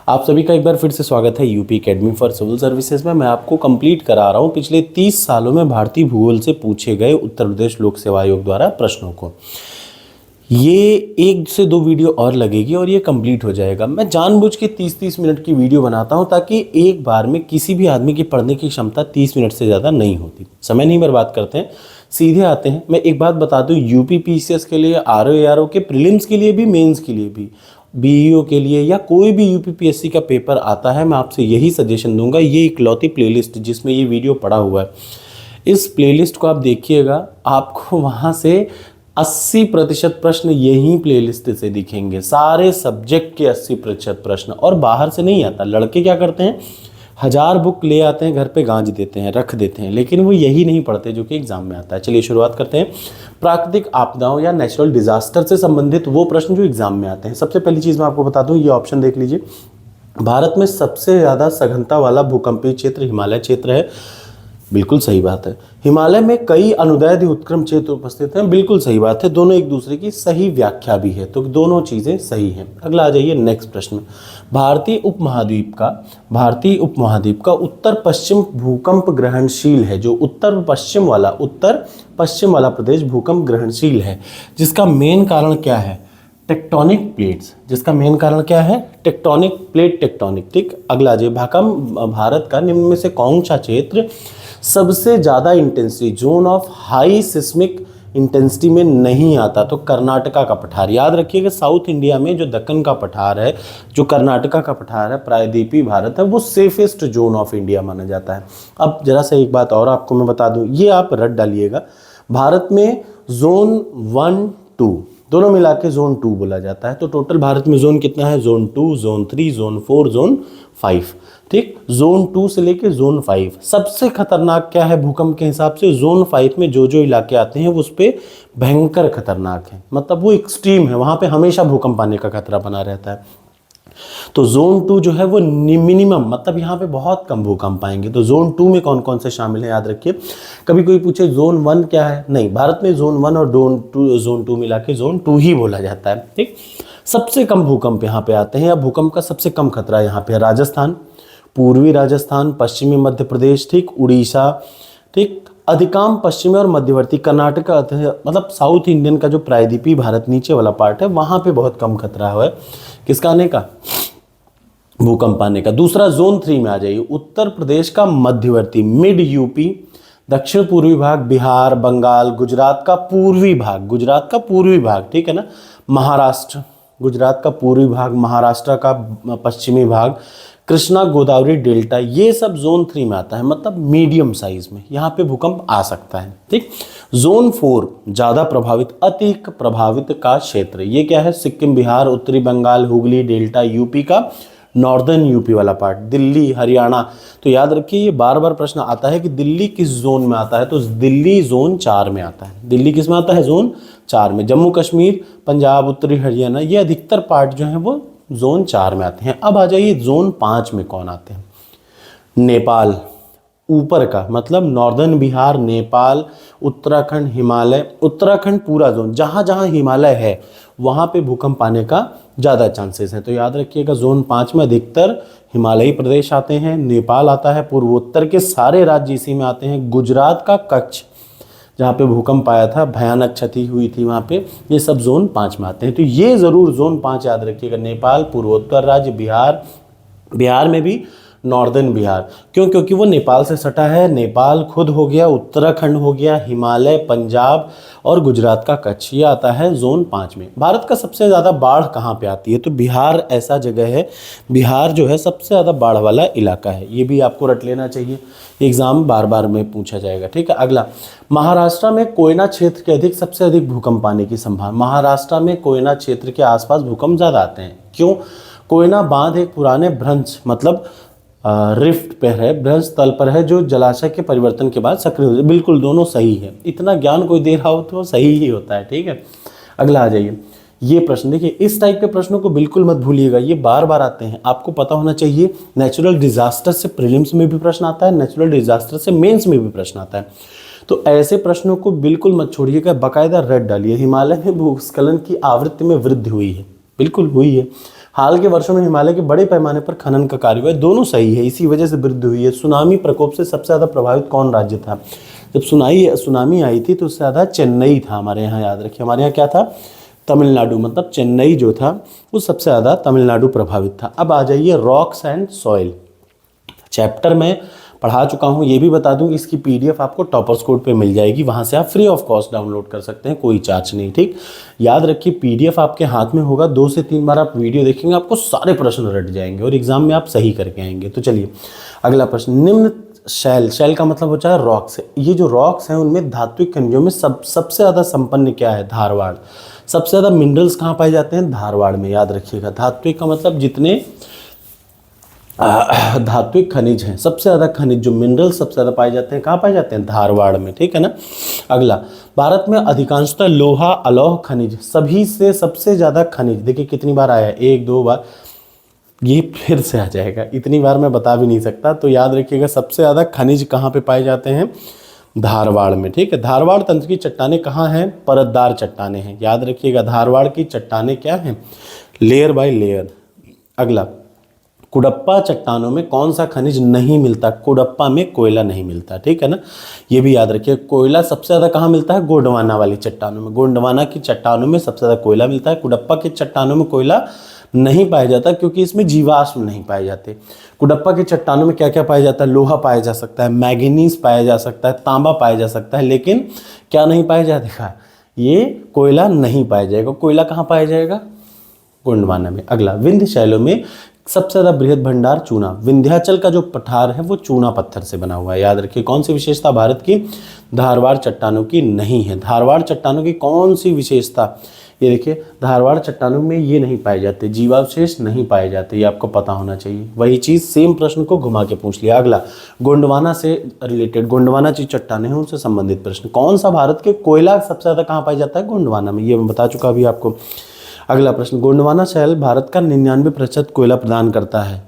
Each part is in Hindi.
आप सभी का एक बार फिर से स्वागत है UP academy for civil services में। मैं आपको कंप्लीट करा रहा हूँ पिछले 30 सालों में भारतीय भूगोल से पूछे गए उत्तर प्रदेश लोक सेवा आयोग द्वारा प्रश्नों को। ये 1 से 2 वीडियो और लगेगी और ये कंप्लीट हो जाएगा। मैं जानबूझ के 30-30 मिनट की वीडियो बनाता हूँ ताकि एक बार में किसी भी आदमी की पढ़ने की क्षमता 30 मिनट से ज़्यादा नहीं होती। समय नहीं बर्बाद करते हैं, सीधे आते हैं। मैं एक बात बता दूँ, यूपी पीसीएस के लिए, आरओ एआरओ के प्रीलिम्स के लिए भी, मेंस के लिए भी, बीईओ के लिए या कोई भी यूपीपीएससी का पेपर आता है, मैं आपसे यही सजेशन दूंगा। ये इकलौती प्लेलिस्ट जिसमें ये वीडियो पड़ा हुआ है, इस प्लेलिस्ट को आप देखिएगा, आपको वहाँ से 80% प्रश्न यही प्लेलिस्ट से दिखेंगे। सारे सब्जेक्ट के 80% प्रश्न, और बाहर से नहीं आता। लड़के क्या करते हैं, 1000 बुक ले आते हैं, घर पे गांज देते हैं, रख देते हैं, लेकिन वो यही नहीं पढ़ते जो कि एग्जाम में आता है। चलिए शुरुआत करते हैं। प्राकृतिक आपदाओं या नेचुरल डिजास्टर से संबंधित वो प्रश्न जो एग्जाम में आते हैं। सबसे पहली चीज़ मैं आपको बता दूं, ये ऑप्शन देख लीजिए। भारत में सबसे ज़्यादा सघनता वाला भूकंपीय क्षेत्र हिमालय क्षेत्र है। बिल्कुल सही बात है। हिमालय में कई अनुदैर्ध्य उत्क्रम क्षेत्र उपस्थित हैं। बिल्कुल सही बात है। दोनों एक दूसरे की सही व्याख्या भी है, तो दोनों चीज़ें सही हैं। अगला आ जाइए नेक्स्ट प्रश्न। भारतीय उपमहाद्वीप का उत्तर पश्चिम भूकंप ग्रहणशील है। जो उत्तर पश्चिम वाला प्रदेश भूकंप ग्रहणशील है, जिसका मेन कारण क्या है? Tectonic plates. जिसका मेन कारण क्या है? टेक्टोनिक। ठीक। अगला जी, भारत का निम्न में से कौन सा क्षेत्र सबसे ज्यादा intensity, zone of high seismic intensity में नहीं आता? तो कर्नाटका का पठार। याद रखिएगा, साउथ इंडिया में जो दक्कन का पठार है, जो कर्नाटका का पठार है, प्रायद्वीपीय भारत है, वो सेफेस्ट जोन ऑफ इंडिया माना जाता है। अब जरा सा एक बात और आपको मैं बता दूं, ये आप रट डालिएगा। भारत में जोन 1, 2 दोनों मिला के जोन 2 बोला जाता है। तो टोटल भारत में जोन कितना है? Zone 2, zone 3, zone 4, zone 5। ठीक। जोन 2 से लेके जोन 5 सबसे खतरनाक क्या है भूकंप के हिसाब से? जोन 5 में जो इलाके आते हैं उस पे भयंकर खतरनाक है, मतलब वो एक्सट्रीम है, वहां पे हमेशा भूकंप आने का खतरा बना रहता है। तो जोन 2 जो है वो मिनिमम, मतलब यहाँ पे बहुत कम भूकंप आएंगे। तो जोन 2 में कौन कौन से शामिल हैं, याद रखिए। कभी कोई पूछे जोन 1 क्या है, नहीं, भारत में जोन 1 और जोन 2 मिला के जोन 2 ही बोला जाता है। ठीक। सबसे कम भूकंप यहाँ पे आते हैं, या भूकंप का सबसे कम खतरा यहाँ पे है राजस्थान, पूर्वी राजस्थान, पश्चिमी मध्य प्रदेश, ठीक, उड़ीसा, ठीक, अधिकांश पश्चिमी और मध्यवर्ती कर्नाटका, मतलब साउथ इंडियन का जो प्रायद्वीपीय भारत नीचे वाला पार्ट है, वहां पे बहुत कम खतरा है किसका आने का? भूकंप आने का। दूसरा जोन 3 में आ जाइए, उत्तर प्रदेश का मध्यवर्ती, मिड यूपी, दक्षिण पूर्वी भाग, बिहार, बंगाल, गुजरात का पूर्वी भाग, ठीक है ना, महाराष्ट्र, गुजरात का पूर्वी भाग, महाराष्ट्र का पश्चिमी भाग, कृष्णा गोदावरी डेल्टा, ये सब जोन 3 में आता है, मतलब मीडियम साइज में यहाँ पे भूकंप आ सकता है। ठीक। जोन 4 ज्यादा प्रभावित, अतिक प्रभावित का क्षेत्र, ये क्या है? सिक्किम, बिहार, उत्तरी बंगाल, हुगली डेल्टा, यूपी का नॉर्दर्न यूपी वाला पार्ट, दिल्ली, हरियाणा। तो याद रखिए, ये बार बार प्रश्न आता है कि दिल्ली किस जोन में आता है, तो दिल्ली जोन 4 में आता है। दिल्ली किस में आता है? जोन 4 में। जम्मू कश्मीर, पंजाब, उत्तरी हरियाणा, ये अधिकतर पार्ट जो है वो जोन 4 में आते हैं। अब आ जाइए जोन 5 में कौन आते हैं? नेपाल, ऊपर का, मतलब नॉर्दर्न बिहार, नेपाल, उत्तराखंड, हिमालय, उत्तराखंड पूरा जोन, जहां जहां हिमालय है वहां पे भूकंप आने का ज्यादा चांसेस है। तो याद रखिएगा, जोन 5 में अधिकतर हिमालयी प्रदेश आते हैं, नेपाल आता है, पूर्वोत्तर के सारे राज्य इसी में आते हैं, गुजरात का कच्छ जहाँ पे भूकंप आया था, भयानक क्षति हुई थी वहाँ पे, ये सब जोन 5 में आते हैं। तो ये ज़रूर जोन 5 याद रखिएगा। नेपाल, पूर्वोत्तर राज्य, बिहार में भी नॉर्दर्न बिहार, क्यों? क्योंकि वो नेपाल से सटा है। नेपाल खुद हो गया, उत्तराखंड हो गया, हिमालय, पंजाब और गुजरात का कच्छ, ये आता है जोन 5 में। भारत का सबसे ज़्यादा बाढ़ कहाँ पे आती है? तो बिहार ऐसा जगह है, बिहार जो है सबसे ज़्यादा बाढ़ वाला इलाका है। ये भी आपको रट लेना चाहिए, एग्जाम बार बार में पूछा जाएगा। ठीक है। अगला, महाराष्ट्र में कोयना क्षेत्र के सबसे अधिक भूकंप आने की संभावना। महाराष्ट्र में कोयना क्षेत्र के आसपास भूकंप ज़्यादा आते हैं। क्यों? कोयना बांध एक पुराने भ्रंश, मतलब रिफ्ट पे है, भ्रंश तल पर है, जो जलाशय के परिवर्तन के बाद सक्रिय हो जाए। बिल्कुल दोनों सही है। इतना ज्ञान कोई दे रहा हो तो सही ही होता है। ठीक है। अगला आ जाइए, ये प्रश्न देखिए, इस टाइप के प्रश्नों को बिल्कुल मत भूलिएगा, ये बार बार आते हैं, आपको पता होना चाहिए। नेचुरल डिजास्टर से प्रीलिम्स में भी प्रश्न आता है, नेचुरल डिजास्टर से मेंस में भी प्रश्न आता है। तो ऐसे प्रश्नों को बिल्कुल मत छोड़िएगा, बाकायदा रट डालिए। हिमालय में भूस्खलन की आवृत्ति में वृद्धि हुई है, बिल्कुल हुई है। हाल के वर्षों में हिमालय के बड़े पैमाने पर खनन का कार्य हुआ है, दोनों सही है, इसी वजह से वृद्धि हुई है। सुनामी प्रकोप से सबसे ज़्यादा प्रभावित कौन राज्य था? जब सुनामी आई थी तो उससे ज़्यादा चेन्नई था हमारे यहाँ, याद रखिए। हमारे यहाँ क्या था? तमिलनाडु, मतलब चेन्नई जो था वो सबसे ज़्यादा तमिलनाडु प्रभावित था। अब आ जाइए रॉक्स एंड सॉइल चैप्टर में पढ़ा चुका हूँ, ये भी बता दूँ इसकी पीडीएफ आपको टॉपर्स कोड पे मिल जाएगी, वहाँ से आप फ्री ऑफ कॉस्ट डाउनलोड कर सकते हैं, कोई चार्ज नहीं, ठीक। याद रखिए पीडीएफ आपके हाथ में होगा, 2 से 3 बार आप वीडियो देखेंगे, आपको सारे प्रश्न रट जाएंगे और एग्जाम में आप सही करके आएंगे। तो चलिए अगला प्रश्न, निम्न शैल का मतलब होता है रॉक्स, ये जो रॉक्स हैं उनमें धात्विक खनिजों में सबसे ज़्यादा संपन्न क्या है? धारवाड़। सबसे ज़्यादा मिनरल्स कहाँ पाए जाते हैं? धारवाड़ में, याद रखिएगा। धात्विक का मतलब जितने धात्विक खनिज हैं, सबसे ज़्यादा खनिज जो मिनरल सबसे ज़्यादा पाए जाते हैं कहाँ पाए जाते हैं? धारवाड़ में, ठीक है ना। अगला, भारत में अधिकांशतः लोहा अलौह खनिज, सभी से सबसे ज़्यादा खनिज, देखिए कितनी बार आया है, 1-2 बार, ये फिर से आ जाएगा, इतनी बार मैं बता भी नहीं सकता। तो याद रखिएगा सबसे ज़्यादा खनिज कहाँ पे पाए जाते हैं? धारवाड़ में, ठीक है। धारवाड़ तंत्र की चट्टानें कहाँ हैं? परतदार चट्टानें हैं, याद रखिएगा। धारवाड़ की चट्टानें क्या हैं? Layer by layer. अगला, कुडप्पा चट्टानों में कौन सा खनिज नहीं मिलता? कुडप्पा में कोयला नहीं मिलता, ठीक है ना, ये भी याद रखिए। कोयला सबसे ज़्यादा कहाँ मिलता है? गोंडवाना वाली चट्टानों में, गोंडवाना की चट्टानों में सबसे ज़्यादा कोयला मिलता है। कुडप्पा की चट्टानों में कोयला नहीं पाया जाता क्योंकि इसमें जीवाश्म नहीं पाए जाते। कुडप्पा की चट्टानों में क्या क्या पाया जाता है? लोहा पाया जा सकता है, मैग्नीज पाया जा सकता है, तांबा पाया जा सकता है, लेकिन क्या नहीं पाया जाएगा? ये कोयला नहीं पाया जाएगा। कोयला कहाँ पाया जाएगा? गोंडवाना में। अगला, विंध्य शैलों में सबसे ज़्यादा बृहद भंडार चूना, विंध्याचल का जो पठार है वो चूना पत्थर से बना हुआ है, याद रखिए। कौन सी विशेषता भारत की धारवाड़ चट्टानों की नहीं है? धारवाड़ चट्टानों की कौन सी विशेषता? ये देखिए, धारवाड़ चट्टानों में ये नहीं पाए जाते, जीवावशेष नहीं पाए जाते, ये आपको पता होना चाहिए। वही चीज़ सेम प्रश्न को घुमा के पूछ लिया। अगला, गोंडवाना से रिलेटेड, गोंडवाना जो चट्टानें हैं उनसे संबंधित प्रश्न, कौन सा भारत के कोयला सबसे ज़्यादा कहाँ पाया जाता है? गोंडवाना में, ये मैं बता चुका अभी आपको। अगला प्रश्न, गोंडवाना शैल भारत का 99% कोयला प्रदान करता है,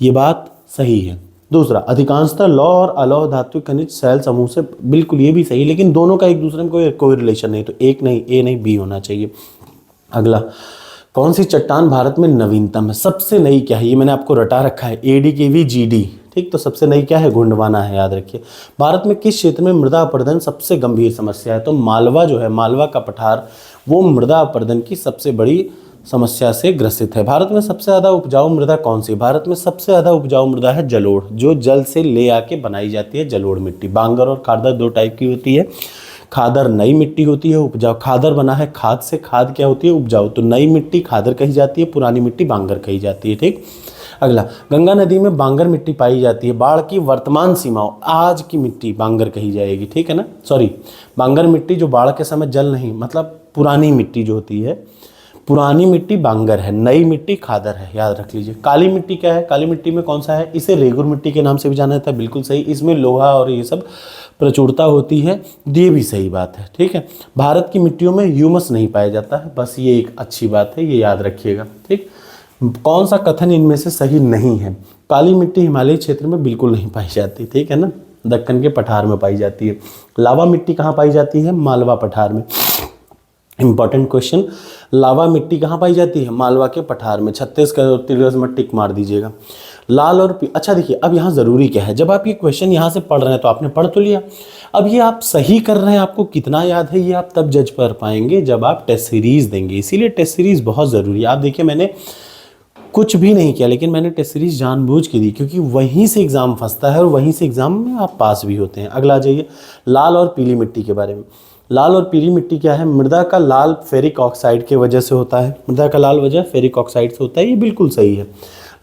ये बात सही है। दूसरा, अधिकांशतः लौह और अलौह धात्विक खनिज शैल समूह से, बिल्कुल ये भी सही, लेकिन दोनों का एक दूसरे में कोई रिलेशन नहीं, तो एक नहीं, ए नहीं, बी होना चाहिए। अगला, कौन सी चट्टान भारत में नवीनतम है? सबसे नई क्या है? ये मैंने आपको रटा रखा है, ADKV GD, ठीक। तो सबसे नई क्या है? गोंडवाना है, याद रखिए। भारत में किस क्षेत्र में मृदा अपरदन सबसे गंभीर समस्या है? तो मालवा जो है, मालवा का पठार, वो मृदा अपरदन की सबसे बड़ी समस्या से ग्रसित है। भारत में सबसे ज़्यादा उपजाऊ मृदा कौन सी? भारत में सबसे ज़्यादा उपजाऊ मृदा है जलोढ़, जो जल से ले आके बनाई जाती है जलोढ़ मिट्टी। बांगर और खादर 2 टाइप की होती है। खादर नई मिट्टी होती है, उपजाऊ। खादर बना है खाद से, खाद क्या होती है? उपजाऊ। तो नई मिट्टी खादर कही जाती है, पुरानी मिट्टी बांगर कही जाती है, ठीक। अगला, गंगा नदी में बांगर मिट्टी पाई जाती है, बाढ़ की वर्तमान सीमाओं, आज की मिट्टी बांगर कही जाएगी, ठीक है ना। सॉरी, बांगर मिट्टी जो बाढ़ के समय जल नहीं, मतलब पुरानी मिट्टी जो होती है, पुरानी मिट्टी बांगर है, नई मिट्टी खादर है, याद रख लीजिए। काली मिट्टी क्या है? काली मिट्टी में कौन सा है? इसे रेगुर मिट्टी के नाम से भी जाना जाता है, बिल्कुल सही। इसमें लोहा और ये सब प्रचुरता होती है, ये भी सही बात है, ठीक है। भारत की मिट्टियों में ह्यूमस नहीं पाया जाता है, बस ये एक अच्छी बात है, ये याद रखिएगा, ठीक। कौन सा कथन इनमें से सही नहीं है? काली मिट्टी हिमालयी क्षेत्र में बिल्कुल नहीं पाई जाती, ठीक है ना, दक्कन के पठार में पाई जाती है। लावा मिट्टी कहाँ पाई जाती है? मालवा पठार में। इंपॉर्टेंट क्वेश्चन, लावा मिट्टी कहाँ पाई जाती है? मालवा के पठार में। 36 का में टिक मार दीजिएगा। लाल और अच्छा देखिए, अब यहाँ ज़रूरी क्या है, जब आप ये क्वेश्चन यहाँ से पढ़ रहे हैं तो आपने पढ़ तो लिया, अब ये आप सही कर रहे हैं, आपको कितना याद है ये आप तब जज कर पाएंगे जब आप टेस्ट सीरीज़ देंगे। इसीलिए टेस्ट सीरीज़ बहुत ज़रूरी है। आप देखिए, मैंने कुछ भी नहीं किया, लेकिन मैंने टेस्ट सीरीज़ जानबूझ के दी, क्योंकि वहीं से एग्ज़ाम फंसता है और वहीं से एग्ज़ाम में आप पास भी होते हैं। अगला आ जाइए, लाल और पीली मिट्टी के बारे में। लाल और पीली मिट्टी क्या है? मृदा का लाल फेरिक ऑक्साइड के वजह से होता है। मृदा का लाल वजह फेरिक ऑक्साइड से होता है, ये बिल्कुल सही है।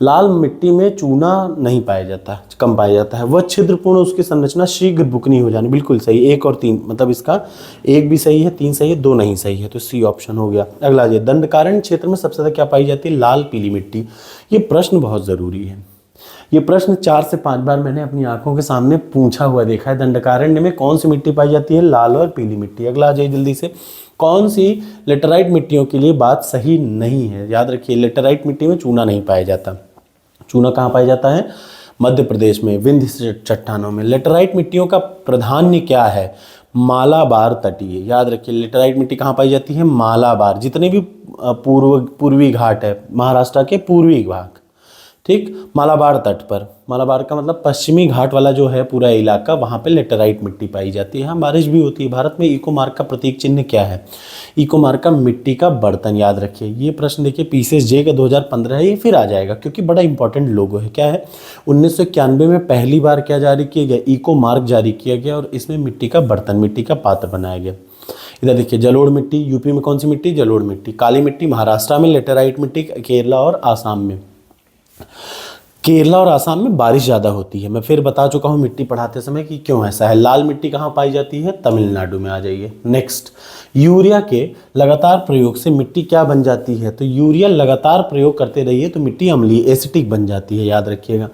लाल मिट्टी में चूना नहीं पाया जाता, कम पाया जाता है। वह छिद्रपूर्ण, उसकी संरचना शीघ्र बुकनी हो जानी, बिल्कुल सही। 1 और 3, मतलब इसका 1 भी सही है, 3 सही है, 2 नहीं सही है, तो सी ऑप्शन हो गया। अगला जी, दंडकारण्य क्षेत्र में सबसे ज़्यादा क्या पाई जाती है? लाल पीली मिट्टी। ये प्रश्न बहुत ज़रूरी है, ये प्रश्न 4 से 5 बार मैंने अपनी आंखों के सामने पूछा हुआ देखा है। दंडकारण्य में कौन सी मिट्टी पाई जाती है? लाल और पीली मिट्टी। अगला आ जाइए जल्दी से, कौन सी लेटराइट मिट्टियों के लिए बात सही नहीं है? याद रखिए, लेटराइट मिट्टी में चूना नहीं पाया जाता। चूना कहाँ पाया जाता है? मध्य प्रदेश में विंध्य चट्टानों में। लेटराइट मिट्टियों का प्राधान्य क्या है? मालाबार तटीय, याद रखिए लेटेराइट मिट्टी कहाँ पाई जाती है, मालाबार, जितने भी पूर्वी घाट है महाराष्ट्र के पूर्वी भाग, ठीक, मालाबार तट पर, मालाबार का मतलब पश्चिमी घाट वाला जो है पूरा इलाका, वहाँ पे लेटेराइट मिट्टी पाई जाती है। यहाँ बारिश भी होती है। भारत में इको मार्क का प्रतीक चिन्ह क्या है, इको मार्क का मिट्टी का बर्तन, याद रखिए। ये प्रश्न देखिए पीसीएस जे का 2015 है, ये फिर आ जाएगा क्योंकि बड़ा इंपॉर्टेंट लोगो है। क्या है, 1991 में पहली बार क्या जारी किया गया, इको मार्क जारी किया गया और इसमें मिट्टी का बर्तन, मिट्टी का पात्र बनाया गया। इधर देखिए जलोढ़ मिट्टी, यूपी में कौन सी मिट्टी, जलोढ़ मिट्टी। काली मिट्टी महाराष्ट्र में, लेटेराइट मिट्टी केरला और आसाम में। केरला और आसाम में बारिश ज़्यादा होती है। मैं फिर बता चुका हूँ मिट्टी पढ़ाते समय कि क्यों ऐसा है। लाल मिट्टी कहाँ पाई जाती है, तमिलनाडु में। आ जाइए नेक्स्ट, यूरिया के लगातार प्रयोग से मिट्टी क्या बन जाती है, तो यूरिया लगातार प्रयोग करते रहिए तो मिट्टी अम्लीय, एसिटिक बन जाती है, याद रखिएगा,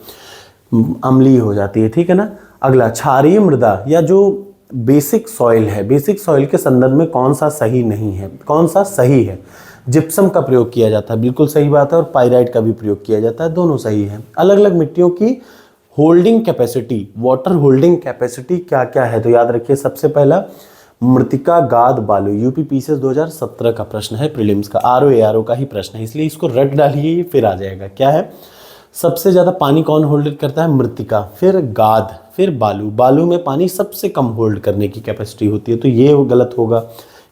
अम्लीय हो जाती है, ठीक है ना। अगला, क्षारीय मृदा या जो बेसिक सॉइल है, बेसिक सॉइल के संदर्भ में कौन सा सही नहीं है, कौन सा सही है, जिप्सम का प्रयोग किया जाता है, बिल्कुल सही बात है, और पाइराइट का भी प्रयोग किया जाता है, दोनों सही है। अलग अलग मिट्टियों की holding capacity, water holding capacity क्या क्या है, तो याद रखिए सबसे पहला मृतिका, गाद, बालू। यूपी पीसीएस 2017 का प्रश्न है, प्रीलिम्स का, आरओ का ही प्रश्न है, इसलिए इसको रट डालिए, फिर आ जाएगा। क्या है, सबसे ज़्यादा पानी कौन होल्ड करता है, मृतिका, फिर गाद, फिर बालू। बालू में पानी सबसे कम होल्ड करने की कैपेसिटी होती है, तो ये गलत होगा,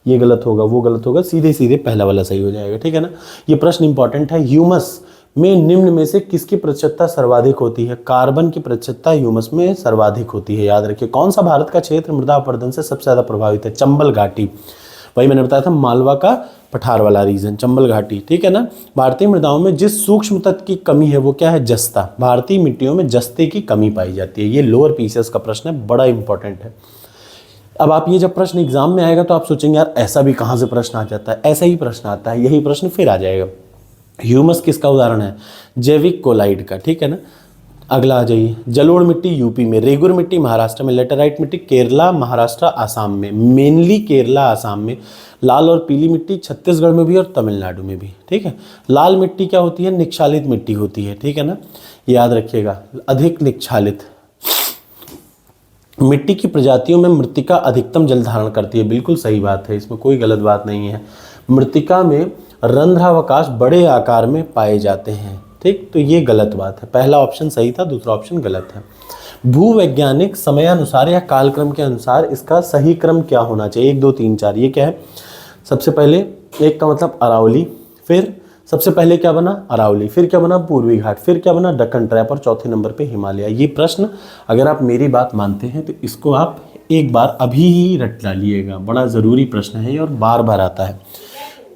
ये गलत होगा, वो गलत होगा, सीधे सीधे पहला वाला सही हो जाएगा, ठीक है ना। ये प्रश्न इंपॉर्टेंट है। ह्यूमस में निम्न में से किसकी प्रतिशतता सर्वाधिक होती है, कार्बन की प्रतिशतता ह्यूमस में सर्वाधिक होती है, याद रखिए। कौन सा भारत का क्षेत्र मृदा अपरदन से सबसे ज़्यादा प्रभावित है, चंबल घाटी, वही मैंने बताया था, मालवा का पठार वाला रीजन, चंबल घाटी, ठीक है ना। भारतीय मृदाओं में जिस सूक्ष्म तत्व की कमी है वो क्या है, जस्ता। भारतीय मिट्टियों में जस्ते की कमी पाई जाती है। ये लोअर पीसीएस का प्रश्न है, बड़ा इंपॉर्टेंट है। अब आप ये जब प्रश्न एग्जाम में आएगा तो आप सोचेंगे यार ऐसा भी कहाँ से प्रश्न आ जाता है, ऐसा ही प्रश्न आता है, यही प्रश्न फिर आ जाएगा। ह्यूमस किसका उदाहरण है, जैविक कोलाइड का, ठीक है ना। अगला आ जाइए, जलोढ़ मिट्टी यूपी में, रेगुर मिट्टी महाराष्ट्र में, लेटेराइट मिट्टी केरला, महाराष्ट्र, आसाम में, मेनली केरला, आसाम में। लाल और पीली मिट्टी छत्तीसगढ़ में भी और तमिलनाडु में भी, ठीक है। लाल मिट्टी क्या होती है, निक्षालित मिट्टी होती है, ठीक है ना, याद रखिएगा, अधिक निक्षालित। मिट्टी की प्रजातियों में मृत्तिका अधिकतम जल धारण करती है, बिल्कुल सही बात है, इसमें कोई गलत बात नहीं है। मृत्तिका में रंध्रावकाश बड़े आकार में पाए जाते हैं, ठीक, तो ये गलत बात है। पहला ऑप्शन सही था, दूसरा ऑप्शन गलत है। भूवैज्ञानिक समयानुसार या कालक्रम के अनुसार इसका सही क्रम क्या होना चाहिए, 1 2 3 4, ये क्या है। सबसे पहले एक का मतलब अरावली, फिर सबसे पहले क्या बना, अरावली, फिर क्या बना, पूर्वी घाट, फिर क्या बना, दक्कन ट्रैप, और चौथे नंबर पे हिमालय। ये प्रश्न अगर आप मेरी बात मानते हैं तो इसको आप एक बार अभी ही रट डालिएगा, बड़ा ज़रूरी प्रश्न है ये और बार बार आता है,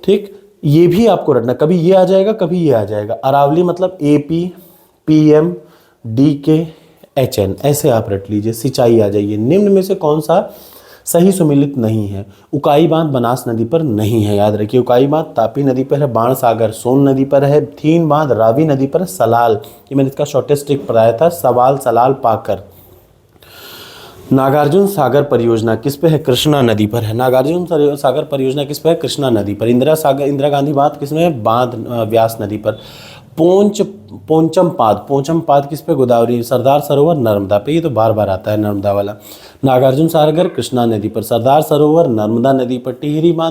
ठीक। ये भी आपको रटना, कभी ये आ जाएगा, कभी ये आ जाएगा। अरावली मतलब AP, PM, DK, HN, ऐसे आप रट लीजिए। सिंचाई आ जाइए, निम्न में से कौन सा सही सुमिलित नहीं है, उकाई बांध बनास नदी पर नहीं है, याद रखिए। उकाई बांध तापी नदी पर है, बाण सागर सोन नदी पर है, थीन बांध रावी नदी पर है, सलाल, ये मैंने इसका शॉर्टेस्ट ट्रिक पढ़ाया था, सवाल सलाल पाकर। नागार्जुन सागर परियोजना किस पे है, कृष्णा नदी पर है। नागार्जुन सागर परियोजना किस पे है, कृष्णा नदी पर। इंदिरा गांधी बांध किस में है, बांध व्यास नदी पर। पोंचम पाद किस पे, गोदावरी। सरदार सरोवर नर्मदा पे, ये तो बार बार आता है नर्मदा वाला। नागार्जुन सागर कृष्णा नदी पर, सरदार सरोवर नर्मदा नदी पर। टिहरी बांध